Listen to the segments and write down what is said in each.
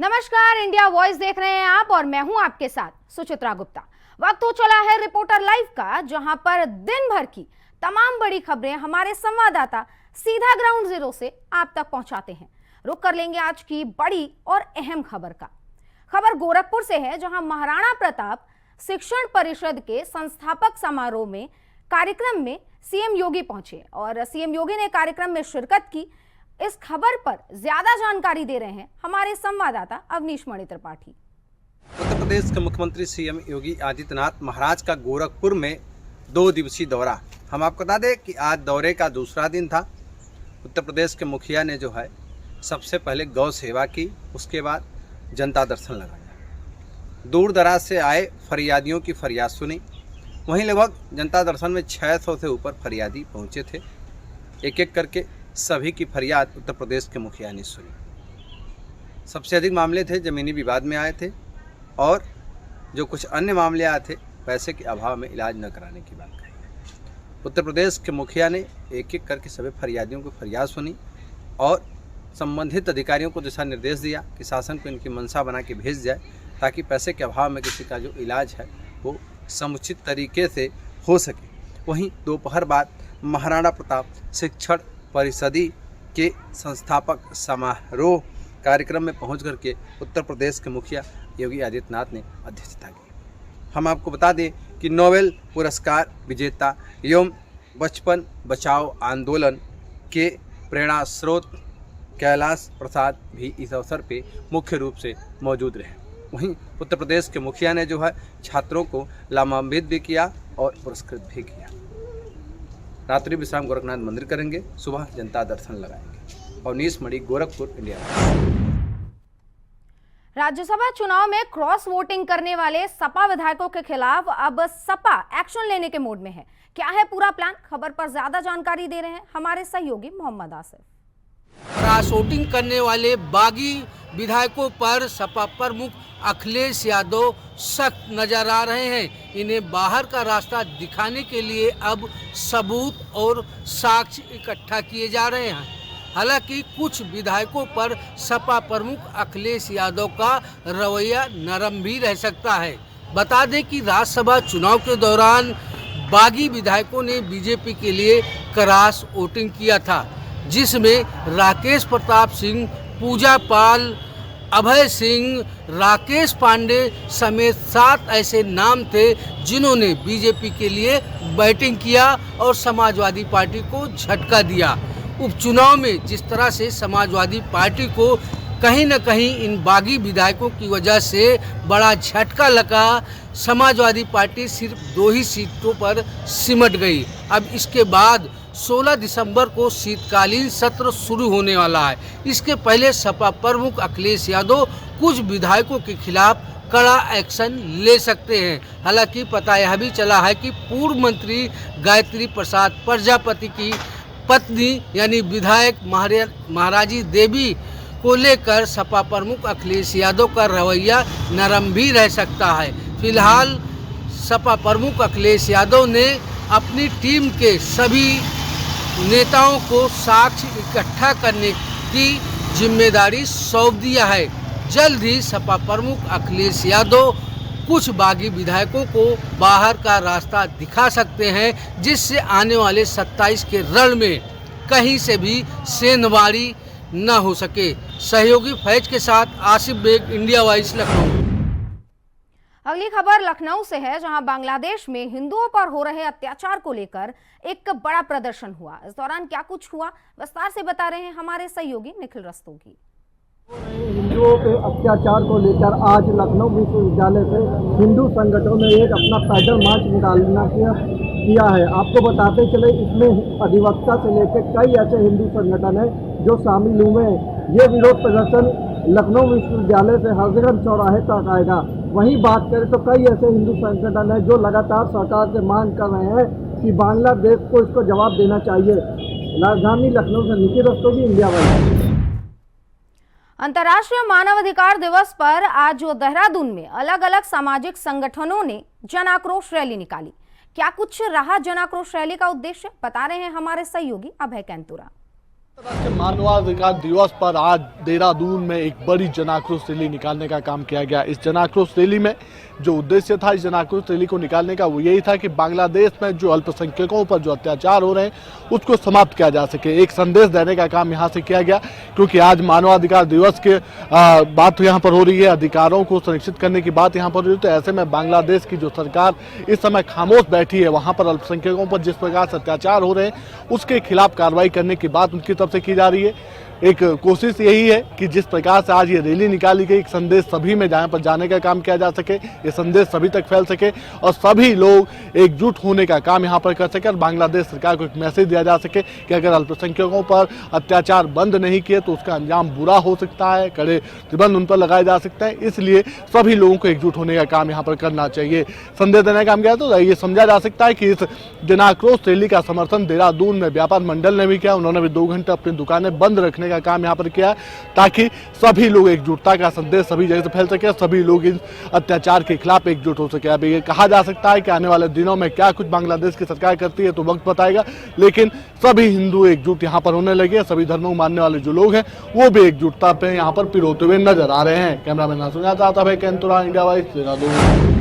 नमस्कार, India voice देख रहे हैं आप और मैं हूं आपके साथ सुचित्रा गुप्ता। वक्त हो चला है रिपोर्टर लाइव का, जहां पर दिन भर की तमाम बड़ी खबरें हमारे संवाददाता सीधा ग्राउंड जीरो से आप तक पहुंचाते हैं। रुक कर लेंगे आज की बड़ी और अहम खबर का। खबर गोरखपुर से है, जहां महाराणा प्रताप शिक्षण परिषद के संस्थापक समारोह में कार्यक्रम में सीएम योगी पहुंचे और सीएम योगी ने कार्यक्रम में शिरकत की। इस खबर पर ज्यादा जानकारी दे रहे हैं हमारे संवाददाता अवनीश मणि त्रिपाठी। उत्तर प्रदेश के मुख्यमंत्री सीएम योगी आदित्यनाथ महाराज का गोरखपुर में 2 दिवसीय दौरा। हम आपको बता दें कि आज दौरे का दूसरा दिन था। उत्तर प्रदेश के मुखिया ने जो है सबसे पहले गौ सेवा की, उसके बाद जनता दर्शन लगाया। दूर दराज से आए फरियादियों की फरियाद सुनी। वहीं लगभग जनता दर्शन में 600 से ऊपर फरियादी पहुंचे थे। एक एक करके सभी की फरियाद उत्तर प्रदेश के मुखिया ने सुनी। सबसे अधिक मामले थे ज़मीनी विवाद में आए थे और जो कुछ अन्य मामले आए थे पैसे के अभाव में इलाज न कराने की बात कही। उत्तर प्रदेश के मुखिया ने एक एक करके सभी फरियादियों की फरियाद सुनी और संबंधित अधिकारियों को दिशा निर्देश दिया कि शासन को इनकी मंशा बना के भेज जाए, ताकि पैसे के अभाव में किसी का जो इलाज है वो समुचित तरीके से हो सके। वहीं दोपहर बाद महाराणा प्रताप शिक्षण परिषदी के संस्थापक समारोह कार्यक्रम में पहुंच करके उत्तर प्रदेश के मुखिया योगी आदित्यनाथ ने अध्यक्षता की। हम आपको बता दें कि नोबेल पुरस्कार विजेता एवं बचपन बचाओ आंदोलन के प्रेरणा स्रोत कैलाश प्रसाद भी इस अवसर पे मुख्य रूप से मौजूद रहे। वहीं उत्तर प्रदेश के मुखिया ने जो है छात्रों को लाभान्वित भी किया और पुरस्कृत भी किया। रात्रि विश्राम गोरखनाथ मंदिर करेंगे, सुबह जनता दर्शन लगाएंगे। अवनीश मणि, गोरखपुर, इंडिया। राज्यसभा चुनाव में क्रॉस वोटिंग करने वाले सपा विधायकों के खिलाफ अब सपा एक्शन लेने के मूड में है। क्या है पूरा प्लान? खबर पर ज्यादा जानकारी दे रहे हैं हमारे सहयोगी मोहम्मद आसिफ। क्रॉस वोटिंग करने वाले बागी विधायकों पर सपा प्रमुख अखिलेश यादव सख्त नजर आ रहे हैं। इन्हें बाहर का रास्ता दिखाने के लिए अब सबूत और साक्ष्य इकट्ठा किए जा रहे हैं। हालांकि कुछ विधायकों पर सपा प्रमुख अखिलेश यादव का रवैया नरम भी रह सकता है। बता दें कि राज्यसभा चुनाव के दौरान बागी विधायकों ने बीजेपी के लिए क्रॉस वोटिंग किया था, जिसमें राकेश प्रताप सिंह, पूजा पाल, अभय सिंह, राकेश पांडे समेत 7 ऐसे नाम थे जिन्होंने बीजेपी के लिए बैटिंग किया और समाजवादी पार्टी को झटका दिया। उपचुनाव में जिस तरह से समाजवादी पार्टी को कहीं न कहीं इन बागी विधायकों की वजह से बड़ा झटका लगा, समाजवादी पार्टी सिर्फ 2 ही सीटों पर सिमट गई। अब इसके बाद 16 दिसंबर को शीतकालीन सत्र शुरू होने वाला है। इसके पहले सपा प्रमुख अखिलेश यादव कुछ विधायकों के खिलाफ कड़ा एक्शन ले सकते हैं। हालांकि पता यह भी चला है कि पूर्व मंत्री गायत्री प्रसाद प्रजापति की पत्नी यानी विधायक महाराजी देवी को लेकर सपा प्रमुख अखिलेश यादव का रवैया नरम भी रह सकता है। फिलहाल सपा प्रमुख अखिलेश यादव ने अपनी टीम के सभी नेताओं को साक्ष्य इकट्ठा करने की जिम्मेदारी सौंप दिया है। जल्द ही सपा प्रमुख अखिलेश यादव कुछ बागी विधायकों को बाहर का रास्ता दिखा सकते हैं, जिससे आने वाले 27 के रण में कहीं से भी सेंधमारी न हो सके। सहयोगी फैज के साथ आसिफ बेग, इंडिया वॉइस, लखनऊ। अगली खबर लखनऊ से है, जहां बांग्लादेश में हिंदुओं पर हो रहे अत्याचार को लेकर एक बड़ा प्रदर्शन हुआ। इस दौरान क्या कुछ हुआ, विस्तार से बता रहे हैं हमारे सहयोगी निखिल रस्तोगी। हिंदुओं के अत्याचार को लेकर आज लखनऊ विश्वविद्यालय से हिंदू संगठनों ने एक अपना पैदल मार्च निकालना किया है। आपको बताते चले, इसमें अधिवक्ता से लेकर कई ऐसे हिंदू संगठन हैं जो शामिल हुए हैं। ये विरोध प्रदर्शन लखनऊ विश्वविद्यालय से हजरत चौराहे तक आएगा। वहीं बात करें तो कई ऐसे हिंदू संगठन हैं जो लगातार सरकार से मांग कर रहे हैं कि बांग्लादेश को इसको जवाब देना चाहिए। राजधानी लखनऊ से निखिल रस्तोगी, इंडिया वॉइस। अंतर्राष्ट्रीय मानवाधिकार दिवस पर आज देहरादून में अलग अलग सामाजिक संगठनों ने जन आक्रोश रैली निकाली। क्या कुछ रहा जन आक्रोश रैली का उद्देश्य, बता रहे हैं हमारे सहयोगी अभय कैंतुरा। अंतर्राष्ट्रीय मानवाधिकार दिवस पर आज देहरादून में एक बड़ी जन आक्रोश रैली निकालने का काम किया गया। इस जन आक्रोश रैली में जो उद्देश्य था इस जन आक्रोश रैली को निकालने का वो यही था कि बांग्लादेश में जो अल्पसंख्यकों पर जो अत्याचार हो रहे हैं उसको समाप्त किया जा सके। एक संदेश देने का काम यहाँ से किया गया, क्योंकि आज मानवाधिकार दिवस के बात यहाँ पर हो रही है, अधिकारों को सुनिश्चित करने की बात यहाँ पर हो रही है। तो ऐसे में बांग्लादेश की जो सरकार इस समय खामोश बैठी है, वहाँ पर अल्पसंख्यकों पर जिस प्रकार से अत्याचार हो रहे हैं उसके खिलाफ कार्रवाई करने की बात उनकी तरफ से की जा रही है। एक कोशिश यही है कि जिस प्रकार से आज ये रैली निकाली गई, एक संदेश सभी में जहाँ पर जाने का काम किया जा सके, ये संदेश सभी तक फैल सके और सभी लोग एकजुट होने का काम यहाँ पर कर सके और बांग्लादेश सरकार को एक मैसेज दिया जा सके कि अगर अल्पसंख्यकों पर अत्याचार बंद नहीं किए तो उसका अंजाम बुरा हो सकता है, कड़े प्रतिबंध उन पर लगाए जा सकते हैं। इसलिए सभी लोगों को एकजुट होने का काम यहाँ पर करना चाहिए। संदेश देने का काम किया तो ये समझा जा सकता है कि इस जन आक्रोश रैली का समर्थन देहरादून में व्यापार मंडल ने भी किया। उन्होंने भी 2 घंटे अपनी दुकानें बंद रखने का काम यहाँ पर किया ताकि सभी लोग एकजुटता का संदेश सभी जगह से फैल सके, सभी लोग इस अत्याचार के खिलाफ एकजुट हो सके। अभी ये कहा जा सकता है कि आने वाले दिनों में क्या कुछ बांग्लादेश की सरकार करती है तो वक्त बताएगा, लेकिन सभी हिंदू एकजुट यहाँ पर होने लगे। सभी धर्मों को मानने वाले जो लोग हैं वो भी एकजुटता पे यहाँ पर पिरोते हुए नजर आ रहे हैं। कैमरामैन नासुना चाहता है कैंतुरा, इंडिया वाइस, देहरादून।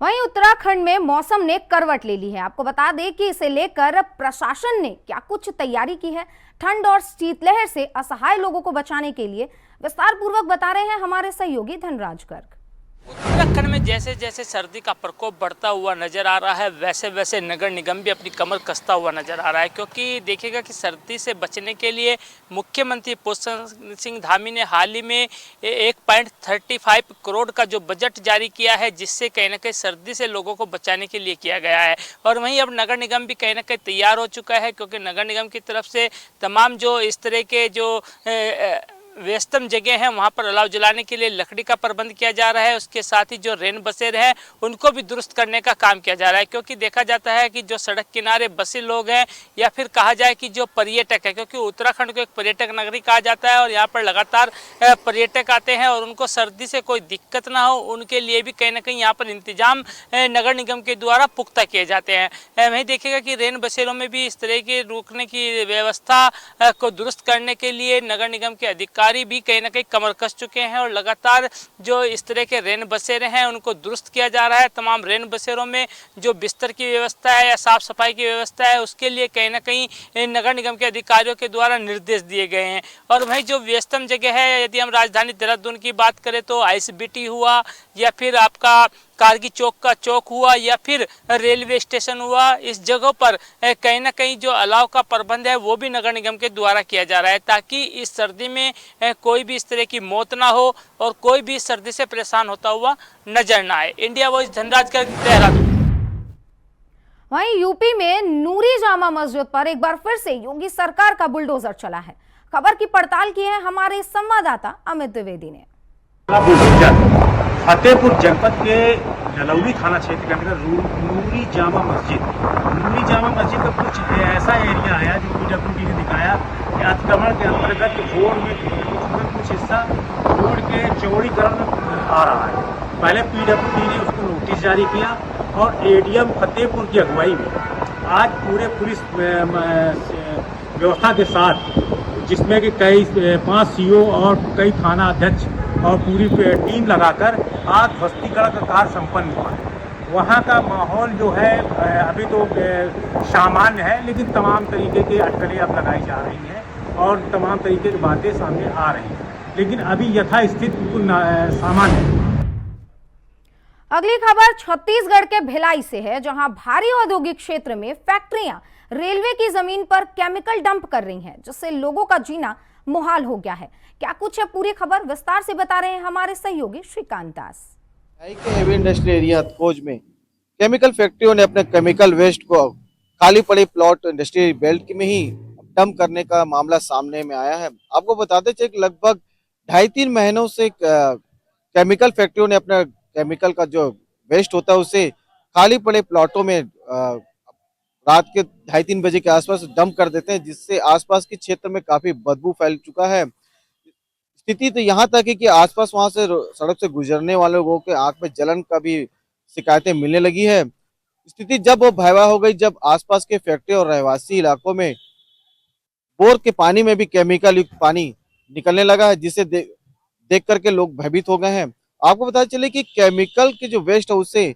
वहीं उत्तराखंड में मौसम ने करवट ले ली है। आपको बता दें कि इसे लेकर प्रशासन ने क्या कुछ तैयारी की है। ठंड और शीतलहर से असहाय लोगों को बचाने के लिए विस्तार पूर्वक बता रहे हैं हमारे सहयोगी धनराज गर्ग। उत्तराखंड में जैसे जैसे सर्दी का प्रकोप बढ़ता हुआ नजर आ रहा है, वैसे वैसे नगर निगम भी अपनी कमर कसता हुआ नजर आ रहा है, क्योंकि देखिएगा कि सर्दी से बचने के लिए मुख्यमंत्री पुष्कर सिंह धामी ने हाल ही में 1.35 करोड़ का जो बजट जारी किया है, जिससे कहीं ना कहीं सर्दी से लोगों को बचाने के लिए किया गया है। और वहीं अब नगर निगम भी कहीं ना कहीं तैयार हो चुका है, क्योंकि नगर निगम की तरफ से तमाम जो इस तरह के जो व्यस्तम जगह हैं वहाँ पर अलाव जलाने के लिए लकड़ी का प्रबंध किया जा रहा है। उसके साथ ही जो रेन बसेर हैं उनको भी दुरुस्त करने का काम किया जा रहा है, क्योंकि देखा जाता है कि जो सड़क किनारे बसे लोग हैं या फिर कहा जाए कि जो पर्यटक है, क्योंकि उत्तराखंड को एक पर्यटक नगरी कहा जाता है और यहाँ पर लगातार पर्यटक आते हैं और उनको सर्दी से कोई दिक्कत ना हो उनके लिए भी कहीं ना कहीं यहाँ पर इंतजाम नगर निगम के द्वारा पुख्ता किए जाते हैं। वहीं देखिएगा कि रेन बसेरों में भी इस तरह की रुकने की व्यवस्था को दुरुस्त करने के लिए नगर निगम के अधिकारी भी कहीं ना कहीं कमर कस चुके हैं और लगातार जो इस तरह के रेन बसेरे हैं उनको दुरुस्त किया जा रहा है। तमाम रेन बसेरों में जो बिस्तर की व्यवस्था है या साफ सफाई की व्यवस्था है उसके लिए कहीं ना कहीं नगर निगम के अधिकारियों के द्वारा निर्देश दिए गए हैं। और वहीं जो व्यस्तम जगह है, यदि हम राजधानी देहरादून की बात करें तो आईएसबीटी हुआ या फिर आपका कारगी चौक का चौक हुआ या फिर रेलवे स्टेशन हुआ, इस जगहों पर कहीं ना कहीं जो अलाव का प्रबंध है वो भी नगर निगम के द्वारा किया जा रहा है, ताकि इस सर्दी में कोई भी इस तरह की मौत ना हो और कोई भी इस सर्दी से परेशान होता हुआ नजर ना आए। India voice Dhanraj Garg, Dehradun. वहीं यूपी में नूरी जामा मस्जिद पर एक बार फिर से योगी सरकार का बुलडोजर चला है। खबर की पड़ताल की है हमारे संवाददाता अमित द्विवेदी ने। फतेहपुर जनपद के जलौली थाना क्षेत्र के अंतर्गत नूरी जामा मस्जिद का कुछ ऐसा एरिया आया जो पीडब्ल्यूडी ने दिखाया कि अतिक्रमण के अंतर्गत रोड में कुछ हिस्सा रोड के चौड़ीकरण आ रहा है। पहले पीडब्ल्यूडी ने उसको नोटिस जारी किया और एडीएम फतेहपुर की अगुवाई में आज पूरे पुलिस व्यवस्था के साथ, जिसमें कि कई 5 सीओ और कई थाना अध्यक्ष और पूरी टीम लगाकर आज ध्वस्तीकरण का कार्य संपन्न हुआ है। वहाँ का माहौल जो है अभी तो सामान्य है, लेकिन तमाम तरीके की अटकलें अब लगाई जा रही हैं और तमाम तरीके की बातें सामने आ रही हैं, लेकिन अभी यथास्थिति बिल्कुल सामान्य है। अगली खबर छत्तीसगढ़ के भिलाई से है, जहां भारी औद्योगिक क्षेत्र में फैक्ट्रियां रेलवे की जमीन पर केमिकल डंप कर रही हैं, जिससे लोगों का जीना मुहाल हो गया है। क्या कुछ है पूरी खबर विस्तार से बता रहे हैं हमारे सहयोगी श्रीकांत दास। के हेवी इंडस्ट्री एरिया खोज में केमिकल फैक्ट्रियों ने अपने केमिकल वेस्ट को खाली पड़े प्लॉट इंडस्ट्री बेल्ट में ही डंप करने का मामला सामने में आया है। आपको बताते चले कि लगभग 2.5-3 महीनों से केमिकल फैक्ट्रियों ने अपना केमिकल का जो वेस्ट होता है उसे खाली पड़े प्लॉटों में रात के 2:30-3 बजे के आसपास डंप कर देते हैं, जिससे आसपास के क्षेत्र में काफी बदबू फैल चुका है। स्थिति तो यहाँ तक है कि आसपास वहां से सड़क से गुजरने वाले लोगों के आंख में जलन का भी शिकायतें मिलने लगी है। स्थिति जब वो भयावह हो गई जब आसपास के फैक्ट्री और रहवासी इलाकों में बोर के पानी में भी केमिकल युक्त पानी निकलने लगा है, जिसे देख करके लोग भयभीत हो गए हैं। आपको पता चले कि केमिकल के जो वेस्ट है उसे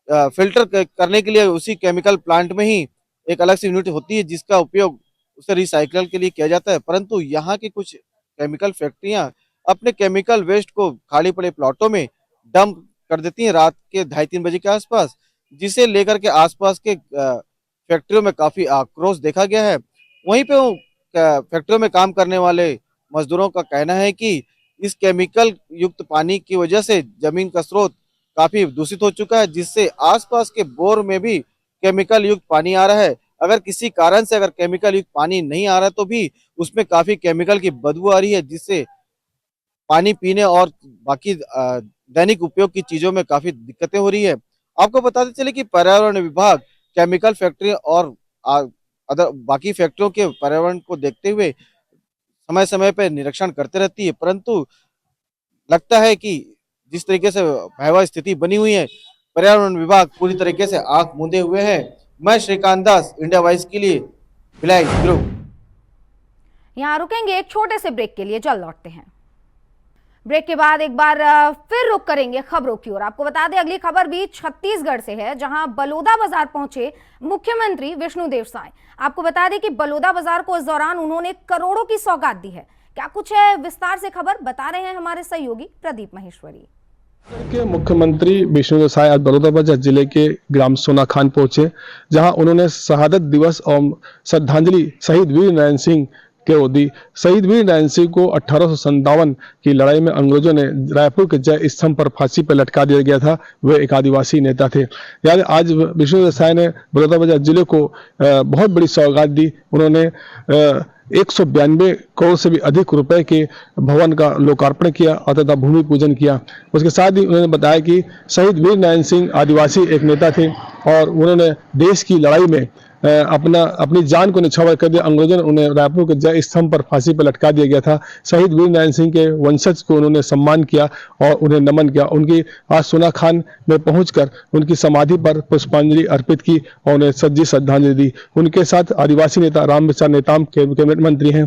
फिल्टर करने के लिए उसी केमिकल प्लांट में ही एक अलग सी यूनिट होती है जिसका उपयोग उसे रिसाइकल के लिए किया जाता है, परंतु यहाँ की कुछ केमिकल फैक्ट्रियां अपने केमिकल वेस्ट को खाली पड़े प्लॉटों में डंप कर देती हैं रात के 2:30-3 बजे के आसपास, जिसे लेकर के आसपास के फैक्ट्रियों में काफी आक्रोश देखा गया है। वहीं पे फैक्ट्रियों में काम करने वाले मजदूरों का कहना है कि इस केमिकल युक्त पानी की वजह से जमीन का स्रोत काफी दूषित हो चुका है, जिससे आसपास के बोर में भी केमिकल युक्त पानी आ रहा है। अगर किसी कारण से अगर केमिकल युक्त पानी नहीं आ रहा तो भी उसमें काफी केमिकल की बदबू आ रही है, जिससे पानी पीने और बाकी दैनिक उपयोग की चीजों में काफी दिक्कतें हो रही है। आपको बताते चले कि पर्यावरण विभाग केमिकल फैक्ट्री और बाकी फैक्ट्रियों के पर्यावरण को देखते हुए समय समय पर निरीक्षण करते रहती है, परंतु लगता है कि जिस तरीके से भयावह स्थिति बनी हुई है, पर्यावरण विभाग पूरी तरीके से आंख मूंदे हुए है। मैं श्रीकांत दास, इंडिया वॉइस के लिए भिलाई ग्रुप। यहाँ रुकेंगे एक छोटे से ब्रेक के लिए, जल्द लौटते हैं। ब्रेक के बाद एक बार फिर रुक करेंगे खबरों की ओर। आपको बता दें अगली खबर भी छत्तीसगढ़ से है, जहां बलौदा बाजार पहुंचे मुख्यमंत्री विष्णुदेव साय। आपको बता दें कि बलौदा बाजार को इस दौरान उन्होंने करोड़ों की सौगात दी है। क्या कुछ है विस्तार से खबर बता रहे हैं हमारे सहयोगी प्रदीप महेश्वरी। के मुख्यमंत्री विष्णुदेव साय आज बलौदाबाजार जिले के ग्राम सोनाखान पहुंचे, जहां उन्होंने शहादत दिवस और श्रद्धांजलि शहीद वीर नारायण सिंह को दी। शहीद वीर नारायण सिंह को 1857 की लड़ाई में अंग्रेजों ने रायपुर के जय स्तंभ पर फांसी पर लटका दिया गया था। वे एक आदिवासी नेता थे। यानी आज विष्णुदेव साय ने बलौदाबाजार जिले को बहुत बड़ी सौगात दी। उन्होंने 192 करोड़ से भी अधिक रुपए के भवन का लोकार्पण किया और तथा भूमि पूजन किया। उसके साथ ही उन्होंने बताया कि शहीद वीर नारायण सिंह आदिवासी एक नेता थे और उन्होंने देश की लड़ाई में अपनी जान को निछावर कर दिया। अंग्रेजों ने उन्हें रायपुर के जय स्तंभ पर फांसी पर लटका दिया गया था। शहीद वीर नारायण सिंह के वंशज को उन्होंने सम्मान किया और उन्हें नमन किया। उनकी आज सोनाखान में पहुंचकर उनकी समाधि पर पुष्पांजलि अर्पित की और उन्हें सच्ची श्रद्धांजलि दी। उनके साथ आदिवासी नेता रामविचार नेताम कैबिनेट मंत्री हैं,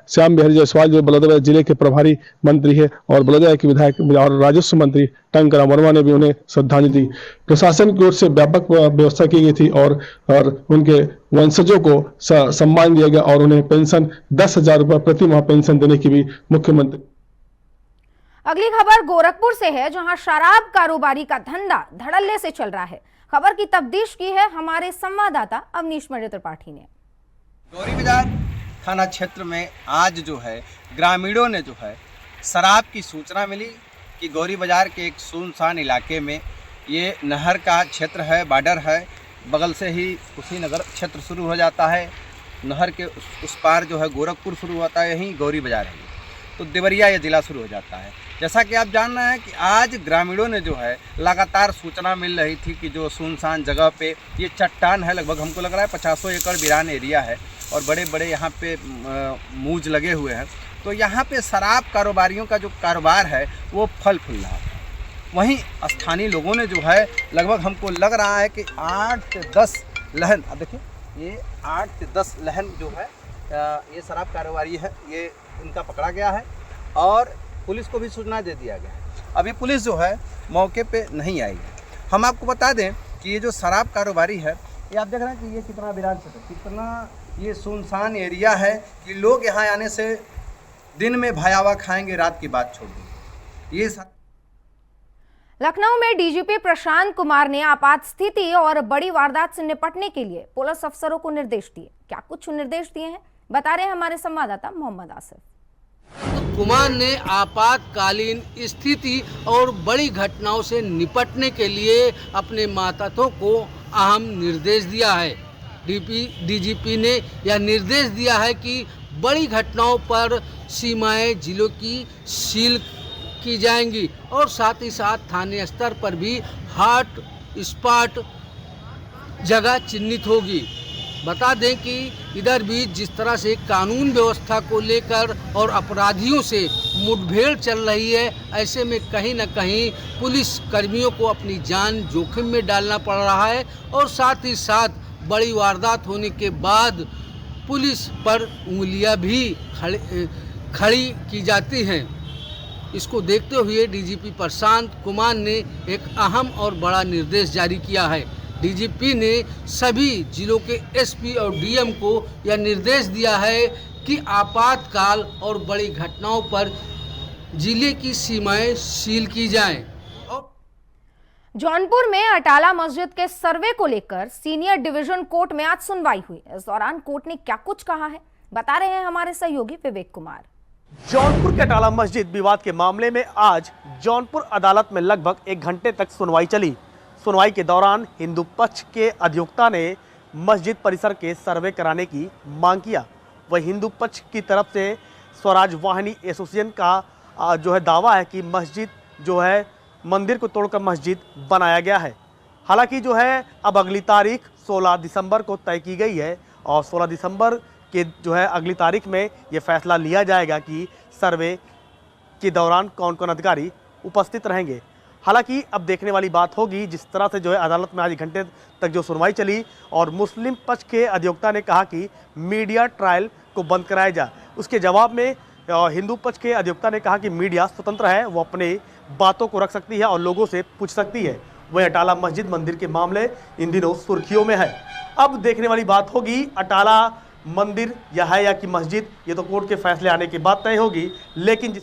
श्याम बिहारी जायसवाल जो बलौदाबाजार जिले के प्रभारी मंत्री है, और बलौदाबाजार के विधायक और राजस्व मंत्री टंकराम वर्मा ने भी उन्हें श्रद्धांजलि दी। प्रशासन की ओर से व्यापक व्यवस्था की गई थी और उनके वंशजों को सम्मान दिया गया और उन्हें पेंशन 10,000 रुपए प्रति माह पेंशन देने की भी मुख्यमंत्री। अगली खबर गोरखपुर से है, जहां शराब कारोबारी का धंधा धड़ल्ले से चल रहा है। खबर की तफ्तीश की है हमारे संवाददाता अवनीश मौर्य त्रिपाठी ने। गौरी बाजार थाना क्षेत्र में आज जो है ग्रामीणों ने जो है शराब की सूचना मिली कि गौरी बाजार के एक सुनसान इलाके में, ये नहर का क्षेत्र है, बॉर्डर है, बगल से ही कुशीनगर क्षेत्र शुरू हो जाता है। नहर के उस पार जो है गोरखपुर शुरू होता है, यहीं गौरी बाजार है, तो देवरिया ये ज़िला शुरू हो जाता है। जैसा कि आप जान रहे हैं कि आज ग्रामीणों ने जो है लगातार सूचना मिल रही थी कि जो सुनसान जगह पे ये चट्टान है, लगभग हमको लग रहा है 50 एकड़ वीरान एरिया है और बड़े बड़े यहाँ पे मूज लगे हुए हैं, तो यहाँ पे शराब कारोबारियों का जो कारोबार है वो फल फूल रहा है। वहीं स्थानीय लोगों ने जो है लगभग हमको लग रहा है कि 8 से 10 लहन, अब देखिए ये 8 से 10 लहन जो है ये शराब कारोबारी है, ये इनका पकड़ा गया है और पुलिस को भी सूचना दे दिया गया है। अभी पुलिस जो है मौके पे नहीं आई है। हम आपको बता दें कि ये जो शराब कारोबारी है, ये आप देख रहे हैं कि ये कितना वीरान क्षेत्र, कितना ये सुनसान एरिया है कि लोग यहाँ आने से दिन में भयावह खाएंगे, रात की बात छोड़ देंगे। ये लखनऊ में डीजीपी प्रशांत कुमार ने आपात स्थिति और बड़ी वारदात से निपटने के लिए पुलिस अफसरों को निर्देश दिए। क्या कुछ निर्देश दिए हैं बता रहे हैं हमारे संवाददाता मोहम्मद आसिफ। कुमार ने आपातकालीन स्थिति और बड़ी घटनाओं से निपटने के लिए अपने मातहतों को अहम निर्देश दिया है। डीजीपी ने यह निर्देश दिया है कि बड़ी घटनाओं पर सीमाएं जिलों की सील की जाएंगी और साथ ही साथ थाने स्तर पर भी हॉट स्पॉट जगह चिन्हित होगी। बता दें कि इधर भी जिस तरह से कानून व्यवस्था को लेकर और अपराधियों से मुठभेड़ चल रही है, ऐसे में कहीं न कहीं पुलिस कर्मियों को अपनी जान जोखिम में डालना पड़ रहा है और साथ ही साथ बड़ी वारदात होने के बाद पुलिस पर उंगलियां भी खड़ी की जाती हैं। इसको देखते हुए डीजीपी प्रशांत कुमार ने एक अहम और बड़ा निर्देश जारी किया है। डीजीपी ने सभी जिलों के एसपी और डीएम को यह निर्देश दिया है कि आपातकाल और बड़ी घटनाओं पर जिले की सीमाएं सील की जाएं। जौनपुर में अटाला मस्जिद के सर्वे को लेकर सीनियर डिवीजन कोर्ट में आज सुनवाई हुई। इस दौरान कोर्ट ने क्या कुछ कहा है, बता रहे हैं हमारे सहयोगी विवेक कुमार। जौनपुर के अटाला मस्जिद विवाद के मामले में आज जौनपुर अदालत में लगभग 1 घंटे तक सुनवाई चली। सुनवाई के दौरान हिंदू पक्ष के अधिवक्ता ने मस्जिद परिसर के सर्वे कराने की मांग किया। वह हिंदू पक्ष की तरफ से स्वराज वाहिनी एसोसिएशन का जो है दावा है कि मस्जिद जो है मंदिर को तोड़कर मस्जिद बनाया गया है। हालांकि जो है अब अगली तारीख 16 दिसंबर को तय की गई है और 16 दिसंबर के जो है अगली तारीख में ये फैसला लिया जाएगा कि सर्वे के दौरान कौन कौन अधिकारी उपस्थित रहेंगे। हालांकि अब देखने वाली बात होगी, जिस तरह से जो है अदालत में आज 1 घंटे तक जो सुनवाई चली और मुस्लिम पक्ष के अधिवक्ता ने कहा कि मीडिया ट्रायल को बंद कराया जाए। उसके जवाब में हिंदू पक्ष के अधिवक्ता ने कहा कि मीडिया स्वतंत्र है, वो अपने बातों को रख सकती है और लोगों से पूछ सकती है। वह अटाला मस्जिद मंदिर के मामले इन दिनों सुर्खियों में है। अब देखने वाली बात होगी अटाला मंदिर या है या कि मस्जिद, ये तो कोर्ट के फैसले आने के बाद तय होगी। लेकिन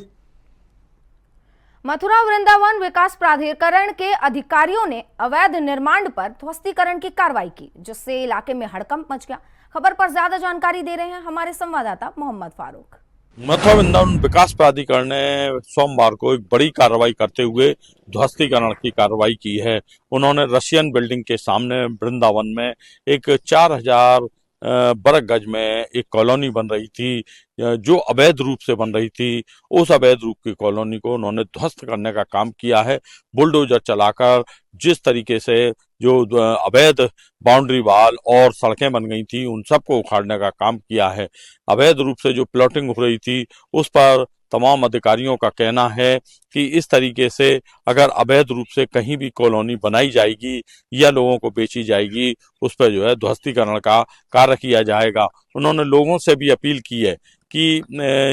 मथुरा वृंदावन विकास प्राधिकरण के अधिकारियों ने अवैध निर्माण पर ध्वस्तीकरण की कार्रवाई की, जिससे इलाके में हड़कंप मच गया। खबर पर ज्यादा जानकारी दे रहे हैं हमारे संवाददाता मोहम्मद फारूक। मथुरा वृंदावन विकास प्राधिकरण ने सोमवार को एक बड़ी कार्रवाई करते हुए ध्वस्तीकरण की कार्रवाई की है। उन्होंने रशियन बिल्डिंग के सामने वृंदावन में एक 4000 वर्ग गज में एक कॉलोनी बन रही थी, जो अवैध रूप से बन रही थी। उस अवैध रूप की कॉलोनी को उन्होंने ध्वस्त करने का काम किया है। बुलडोजर चलाकर जिस तरीके से जो अवैध बाउंड्री वाल और सड़कें बन गई थी, उन सबको उखाड़ने का काम किया है। अवैध रूप से जो प्लॉटिंग हो रही थी, उस पर तमाम अधिकारियों का कहना है कि इस तरीके से अगर अवैध रूप से कहीं भी कॉलोनी बनाई जाएगी या लोगों को बेची जाएगी, उस पर जो है ध्वस्तीकरण का कार्य किया जाएगा। उन्होंने लोगों से भी अपील की है कि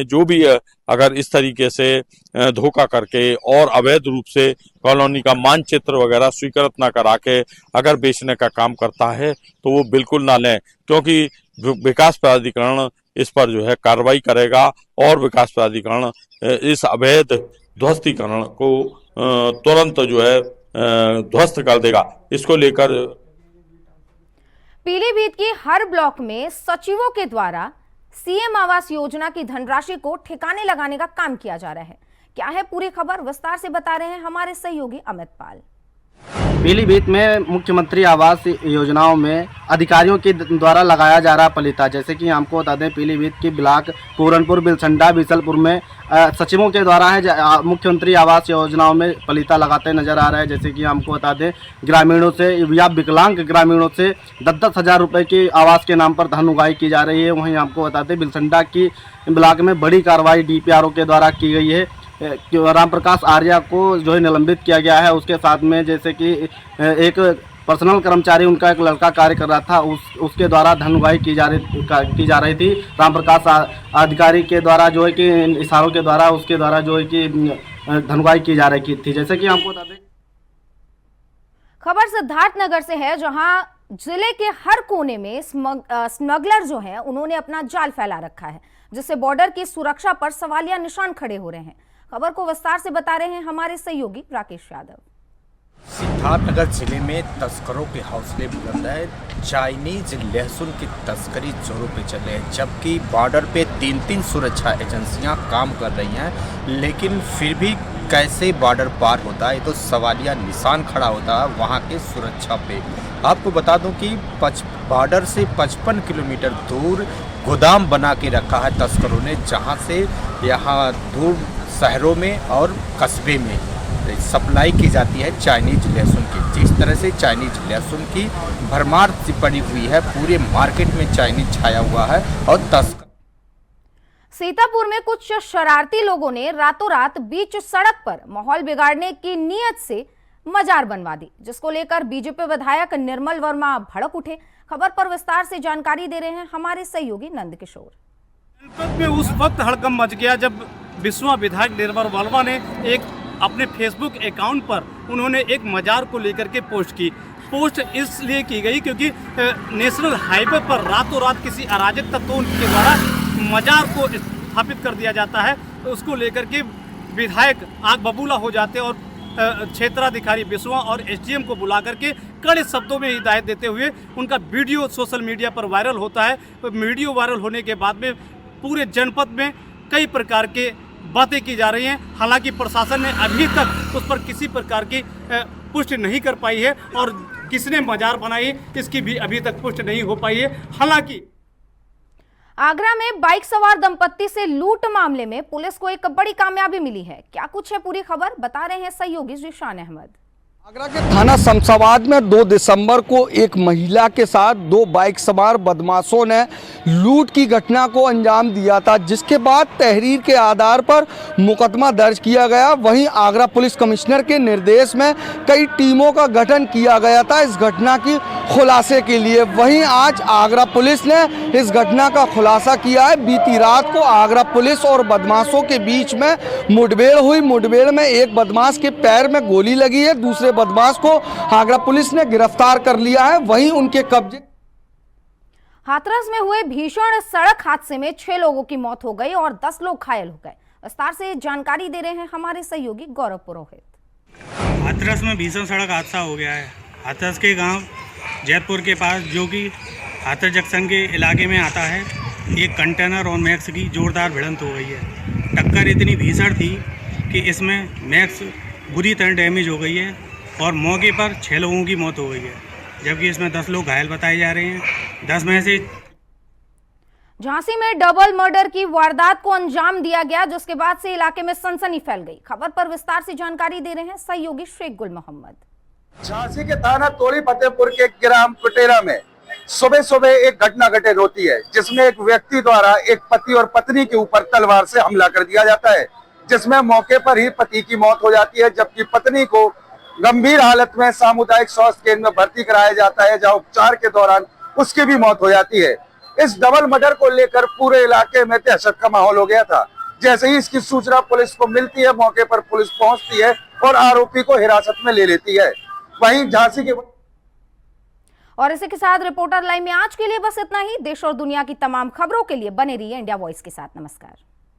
जो भी अगर इस तरीके से धोखा करके और अवैध रूप से कॉलोनी का मानचित्र वगैरह स्वीकृत न करा के अगर बेचने का काम करता है तो वो बिल्कुल ना लें, क्योंकि विकास प्राधिकरण इस पर जो है कार्रवाई करेगा और विकास प्राधिकरण इस अवैध ध्वस्तीकरण को तुरंत जो है ध्वस्त कर देगा। इसको लेकर पीलीभीत की हर ब्लॉक में सचिवों के द्वारा सीएम आवास योजना की धनराशि को ठिकाने लगाने का काम किया जा रहा है। क्या है पूरी खबर, विस्तार से बता रहे हैं हमारे सहयोगी अमित पाल। पीलीभीत में मुख्यमंत्री आवास योजनाओं में अधिकारियों के द्वारा लगाया जा रहा पलीता, जैसे कि हमको बता दें पीलीभीत की ब्लॉक पूरनपुर, बिलसंडा, बीसलपुर में सचिवों के द्वारा है मुख्यमंत्री आवास योजनाओं में पलीता लगाते नजर आ रहा है। जैसे कि हमको बता दें ग्रामीणों से या विकलांग ग्रामीणों से 10-10 हज़ार रुपये की आवास के नाम पर धन उगाही की जा रही है। वहीं हमको बता दें बिलसंडा की ब्लॉक में बड़ी कार्रवाई DPRO के द्वारा की गई है। राम प्रकाश आर्या को जो है निलंबित किया गया है। उसके साथ में जैसे कि एक पर्सनल कर्मचारी उनका एक लड़का कार्य कर रहा था, उसके द्वारा धन उगाही की जा रही थी। राम प्रकाश अधिकारी के द्वारा जो है कि इशारों के द्वारा उसके द्वारा जो है कि धन उगाही की जा रही थी। जैसे कि हमको बता दें खबर सिद्धार्थनगर से है, जहां जिले के हर कोने में स्मगलर जो है उन्होंने अपना जाल फैला रखा है, जिससे बॉर्डर की सुरक्षा पर सवालिया निशान खड़े हो रहे हैं। खबर को विस्तार से बता रहे हैं हमारे सहयोगी राकेश यादव। सिद्धार्थनगर जिले में तस्करों के हौसले बुलंद है। चाइनीज लहसुन की तस्करी जोरों पे चल रही है, जबकि बॉर्डर पे 3-3 सुरक्षा एजेंसियां काम कर रही हैं, लेकिन फिर भी कैसे बॉर्डर पार होता है, ये तो सवालिया निशान खड़ा होता है वहाँ के सुरक्षा पे। आपको बता दूं कि बॉर्डर से 55 किलोमीटर दूर गोदाम बना के रखा है तस्करों ने, जहाँ से यहाँ दूर शहरों में और कस्बे में सप्लाई की जाती है चाइनीज लहसुन की। जिस तरह से चाइनीज लहसुन की भरमार सी पड़ी हुई है, पूरे मार्केट में चाइनीज छाया हुआ है। और तस्कर सीतापुर में कुछ शरारती लोगों ने रातों रात बीच सड़क पर माहौल बिगाड़ने की नीयत से मजार बनवा दी, जिसको लेकर बीजेपी विधायक निर्मल वर्मा भड़क उठे। खबर पर विस्तार से जानकारी दे रहे हैं हमारे सहयोगी नंद किशोर। जनपद में उस वक्त हड़कंप मच गया जब बिस्वा विधायक निर्मल वाल्वा ने एक अपने फेसबुक अकाउंट पर उन्होंने एक मजार को लेकर के पोस्ट की। पोस्ट इसलिए की गई क्योंकि नेशनल हाईवे पर रातों रात किसी अराजक तत्वों के द्वारा मजार को स्थापित कर दिया जाता है, तो उसको लेकर के विधायक आग बबूला हो जाते और क्षेत्राधिकारी बिस्वा और एसडीएम को बुला करके कड़े शब्दों में हिदायत देते हुए उनका वीडियो सोशल मीडिया पर वायरल होता है। वीडियो वायरल होने के बाद में पूरे जनपद में कई प्रकार के बातें की जा रही हैं। हालांकि प्रशासन ने अभी तक उस पर किसी प्रकार की पुष्टि नहीं कर पाई है और किसने मजार बनाई इसकी भी अभी तक पुष्टि नहीं हो पाई है। हालांकि आगरा में बाइक सवार दंपत्ति से लूट मामले में पुलिस को एक बड़ी कामयाबी मिली है। क्या कुछ है पूरी खबर, बता रहे हैं सहयोगी जीशान अहमद। आगरा के थाना शमशाबाद में 2 दिसंबर को एक महिला के साथ 2 बाइक सवार बदमाशों ने लूट की घटना को अंजाम दिया था, जिसके बाद तहरीर के आधार पर मुकदमा दर्ज किया गया। वहीं आगरा पुलिस कमिश्नर के निर्देश में कई टीमों का गठन किया गया था इस घटना की खुलासे के लिए। वहीं आज आगरा पुलिस ने इस घटना का खुलासा किया है। बीती रात को आगरा पुलिस और बदमाशों के बीच में मुठभेड़ हुई। मुठभेड़ में एक बदमाश के पैर में गोली लगी है, दूसरे बदमाश को आगरा पुलिस ने गिरफ्तार कर लिया है। वहीं उनके कब्जे हाथरस में हुए भीषण सड़क हादसे में 6 लोगों की मौत हो गई और 10 लोग घायल हो गए। विस्तार से जानकारी दे रहे हैं हमारे सहयोगी गौरव पुरोहित। हाथरस में भीषण सड़क हादसा हो गया है। हाथरस के गांव जैतपुर के पास, जो कि हाथरस जंक्शन के इलाके में आता है, एक कंटेनर और मैक्स की जोरदार भिड़ंत हो गई है। टक्कर इतनी भीषण थी कि इसमें मैक्स बुरी तरह डैमेज हो गई है और मौके पर 6 लोगों की मौत हो गई है, जबकि इसमें 10 लोग घायल बताए जा रहे हैं। 10 में से झांसी में डबल मर्डर की वारदात को अंजाम दिया गया, जिसके बाद से इलाके में सनसनी फैल गई। खबर पर विस्तार से जानकारी दे रहे हैं सहयोगी शेख गुल मोहम्मद। झांसी के थाना तोड़ी फतेहपुर के ग्राम कुटेरा में सुबह सुबह एक घटना घटित होती है, जिसमें एक व्यक्ति द्वारा एक पति और पत्नी के ऊपर तलवार से हमला कर दिया जाता है, जिसमें मौके पर ही पति की मौत हो जाती है, जबकि पत्नी को गंभीर हालत में सामुदायिक स्वास्थ्य केंद्र में भर्ती कराया जाता है, जहां उपचार के दौरान उसकी भी मौत हो जाती है। इस डबल मर्डर को लेकर पूरे इलाके में दहशत का माहौल हो गया था। जैसे ही इसकी सूचना पुलिस को मिलती है, मौके पर पुलिस पहुंचती है और आरोपी को हिरासत में ले लेती है। वहीं झांसी के और इसी के साथ रिपोर्टर लाइव में आज के लिए बस इतना ही। देश और दुनिया की तमाम खबरों के लिए बने रहिए इंडिया वॉइस के साथ। नमस्कार।